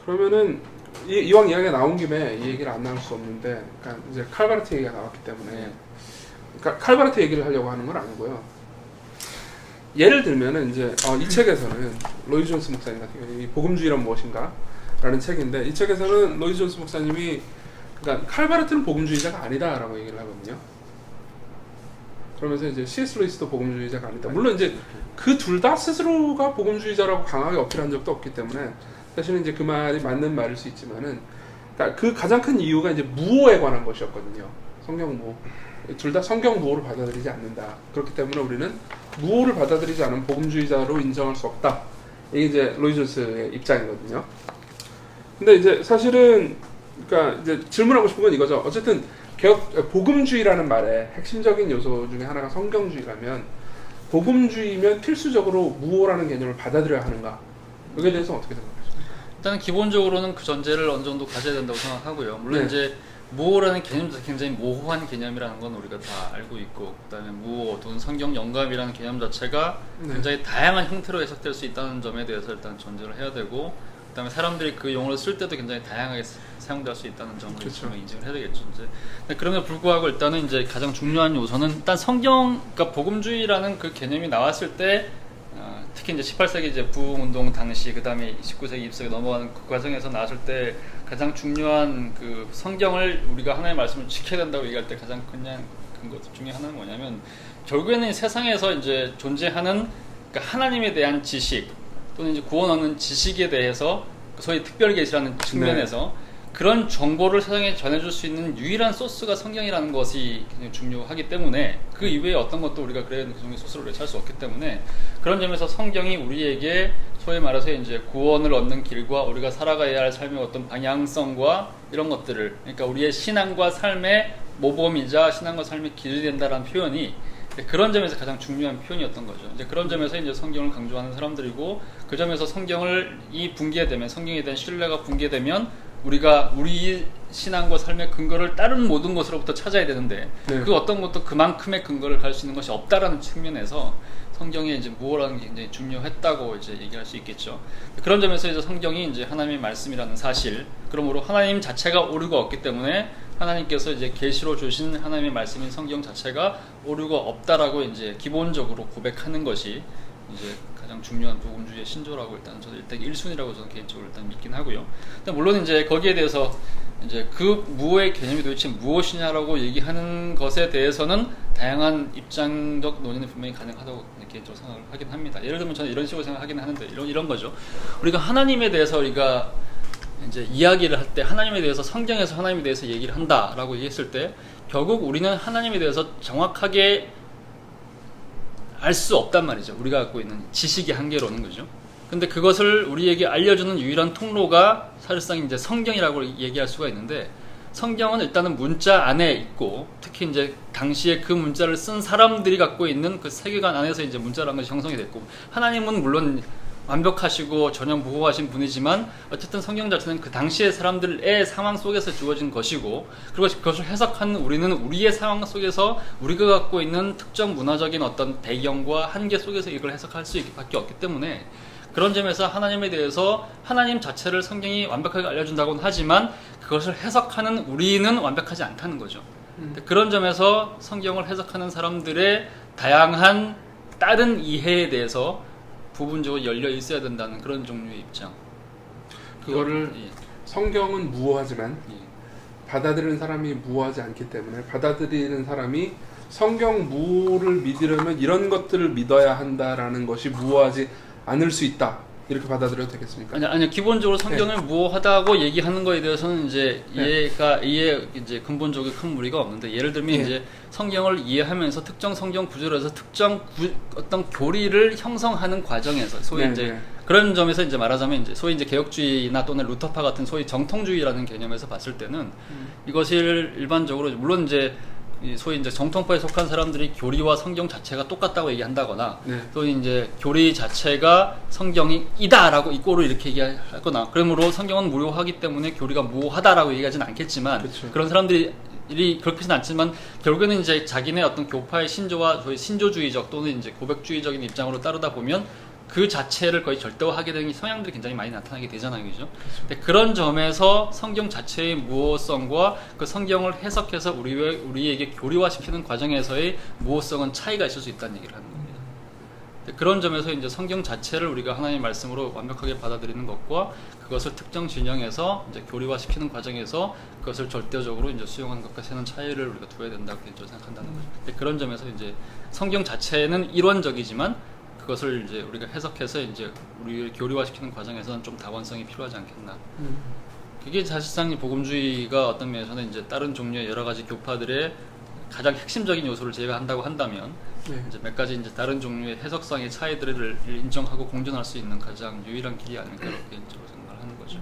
그러면은 이왕 이야기가 나온 김에 이 얘기를 안 나올 수 없는데, 그러니까 이제 칼바르트 얘기가 나왔기 때문에, 그러니까 칼바르트 얘기를 하려고 하는 건 아니고요. 예를 들면은 이제 이 책에서는 로이 존스 목사님 같은 경우 이 복음주의란 무엇인가라는 책인데, 이 책에서는 로이 존스 목사님이 그러니까 칼바르트는 복음주의자가 아니다라고 얘기를 하거든요. 그러면서 이제 C.S. 루이스도 복음주의자가 아니다. 물론 이제 그 둘 다 스스로가 복음주의자라고 강하게 어필한 적도 없기 때문에 사실은 이제 그 말이 맞는 말일 수 있지만은, 그러니까 그 가장 큰 이유가 이제 무오에 관한 것이었거든요. 성경 무오. 둘 다 성경 무오를 받아들이지 않는다. 그렇기 때문에 우리는 무오를 받아들이지 않은 복음주의자로 인정할 수 없다. 이게 이제 로이 존스의 입장이거든요. 근데 이제 사실은 그러니까 이제 질문하고 싶은 건 이거죠. 어쨌든 복음주의라는 말의 핵심적인 요소 중에 하나가 성경주의라면, 복음주의면 필수적으로 무오라는 개념을 받아들여야 하는가? 여기에 대해서 어떻게 생각하십니까? 일단 기본적으로는 그 전제를 어느 정도 가져야 된다고 생각하고요. 물론 네. 이제 무오라는 개념도 굉장히 모호한 개념이라는 건 우리가 다 알고 있고, 그다음에 무오 또는 성경 영감이라는 개념 자체가 네. 굉장히 다양한 형태로 해석될 수 있다는 점에 대해서 일단 전제를 해야 되고, 그다음에 사람들이 그 용어를 쓸 때도 굉장히 다양하게 사용될 수 있다는 점을 그렇죠. 인정을 해야 되겠죠. 이제 그럼에도 불구하고 일단은 이제 가장 중요한 요소는 일단 성경, 그러니까 복음주의라는 그 개념이 나왔을 때, 특히 이제 18세기 이제 부흥운동 당시, 그다음에 19세기, 20세기 넘어가는 그 과정에서 나왔을 때 가장 중요한 그 성경을 우리가 하나님의 말씀을 지켜야 된다고 얘기할 때 가장 그냥 것 중에 하나는 뭐냐면, 결국에는 세상에서 이제 존재하는 그러니까 하나님에 대한 지식 또는 이제 구원 얻는 지식에 대해서 소위 특별 계시라는 측면에서 그런 정보를 세상에 전해줄 수 있는 유일한 소스가 성경이라는 것이 굉장히 중요하기 때문에, 그 이외에 어떤 것도 우리가 그런 그 종의 소스를 찾을 수 없기 때문에, 그런 점에서 성경이 우리에게 소위 말해서 이제 구원을 얻는 길과 우리가 살아가야 할 삶의 어떤 방향성과 이런 것들을, 그러니까 우리의 신앙과 삶의 모범이자 신앙과 삶의 길이 된다라는 표현이 그런 점에서 가장 중요한 표현이었던 거죠. 이제 그런 점에서 이제 성경을 강조하는 사람들이고, 그 점에서 성경을 붕괴되면, 성경에 대한 신뢰가 붕괴되면 우리가 우리 신앙과 삶의 근거를 다른 모든 것으로부터 찾아야 되는데, 그 어떤 것도 그만큼의 근거를 갈 수 있는 것이 없다라는 측면에서 성경에 이제 무엇라는 게 굉장히 중요했다고 이제 얘기할 수 있겠죠. 그런 점에서 이제 성경이 이제 하나님의 말씀이라는 사실, 그러므로 하나님 자체가 오류가 없기 때문에 하나님께서 이제 계시로 주신 하나님의 말씀인 성경 자체가 오류가 없다라고 이제 기본적으로 고백하는 것이 이제 가장 중요한 복음주의의 신조라고 저는 일단 1순위라고 저는 개인적으로 일단 믿긴 하고요. 물론 이제 거기에 대해서 이제 그 무오의 개념이 도대체 무엇이냐라고 얘기하는 것에 대해서는 다양한 입장적 논의는 분명히 가능하다고 개인적으로 생각을 하긴 합니다. 예를 들면 저는 이런 식으로 생각하긴 하는데, 이런 거죠. 우리가 하나님에 대해서 우리가 이제 이야기를 할 때, 하나님에 대해서 성경에서 하나님에 대해서 얘기를 한다라고 얘기했을 때, 결국 우리는 하나님에 대해서 정확하게 알 수 없단 말이죠. 우리가 갖고 있는 지식의 한계로는, 그죠? 근데 그것을 우리에게 알려주는 유일한 통로가 사실상 이제 성경이라고 얘기할 수가 있는데, 성경은 일단은 문자 안에 있고, 특히 이제 당시에 그 문자를 쓴 사람들이 갖고 있는 그 세계관 안에서 이제 문자라는 것이 형성이 됐고, 하나님은 물론 완벽하시고 전혀 무호하신 분이지만 어쨌든 성경 자체는 그 당시의 사람들의 상황 속에서 주어진 것이고, 그리고 그것을 해석하는 우리는 우리의 상황 속에서 우리가 갖고 있는 특정 문화적인 어떤 배경과 한계 속에서 이걸 해석할 수 밖에 없기 때문에, 그런 점에서 하나님에 대해서 하나님 자체를 성경이 완벽하게 알려준다고는 하지만 그것을 해석하는 우리는 완벽하지 않다는 거죠. 그런 점에서 성경을 해석하는 사람들의 다양한 다른 이해에 대해서 부분적으로 열려 있어야 된다는 그런 종류의 입장. 그거를 성경은 무오하지만 받아들이는 사람이 무오하지 않기 때문에, 받아들이는 사람이 성경 무오를 믿으려면 이런 것들을 믿어야 한다라는 것이 무오하지 않을 수 있다, 이렇게 받아들여도 되겠습니까? 아니요. 기본적으로 성경을 무오하다고 얘기하는 거에 대해서는 이제 이해 이제 근본적인 큰 무리가 없는데, 예를 들면 이제 성경을 이해하면서 특정 성경 구조로 해서 특정 어떤 교리를 형성하는 과정에서 소위 이제 그런 점에서 이제 말하자면 이제 소위 이제 개혁주의나 또는 루터파 같은 소위 정통주의라는 개념에서 봤을 때는 이것을 일반적으로, 물론 이제 소위 이제 정통파에 속한 사람들이 교리와 성경 자체가 똑같다고 얘기한다거나, 또 이제 교리 자체가 성경이다라고 이꼬로 이렇게 얘기하거나, 그러므로 성경은 무료하기 때문에 교리가 무효하다라고 얘기하지는 않겠지만, 그런 사람들이 그렇게는 않지만 결국에는 이제 자기네 어떤 교파의 신조와 소위 신조주의적 또는 이제 고백주의적인 입장으로 따르다 보면 그 자체를 거의 절대화하게 되는 성향들이 굉장히 많이 나타나게 되잖아요, 그죠? 근데 그런 점에서 성경 자체의 무호성과 그 성경을 해석해서 우리에게 교리화시키는 과정에서의 무호성은 차이가 있을 수 있다는 얘기를 하는 겁니다. 그런 점에서 이제 성경 자체를 우리가 하나님의 말씀으로 완벽하게 받아들이는 것과 그것을 특정 진영에서 이제 교리화시키는 과정에서 그것을 절대적으로 이제 수용하는 것과 세는 차이를 우리가 두어야 된다고 생각한다는 거죠. 근데 그런 점에서 이제 성경 자체는 일원적이지만 그것을 이제 우리가 해석해서 이제 우리를 교리화시키는 과정에서는 좀 다원성이 필요하지 않겠나. 그게 사실상 복음주의가 어떤 면에서는 이제 다른 종류의 여러 가지 교파들의 가장 핵심적인 요소를 제외한다고 한다면 네. 이제 몇 가지 이제 다른 종류의 해석상의 차이들을 인정하고 공존할 수 있는 가장 유일한 길이 아닐까라고 개인적으로 생각을 하는 거죠.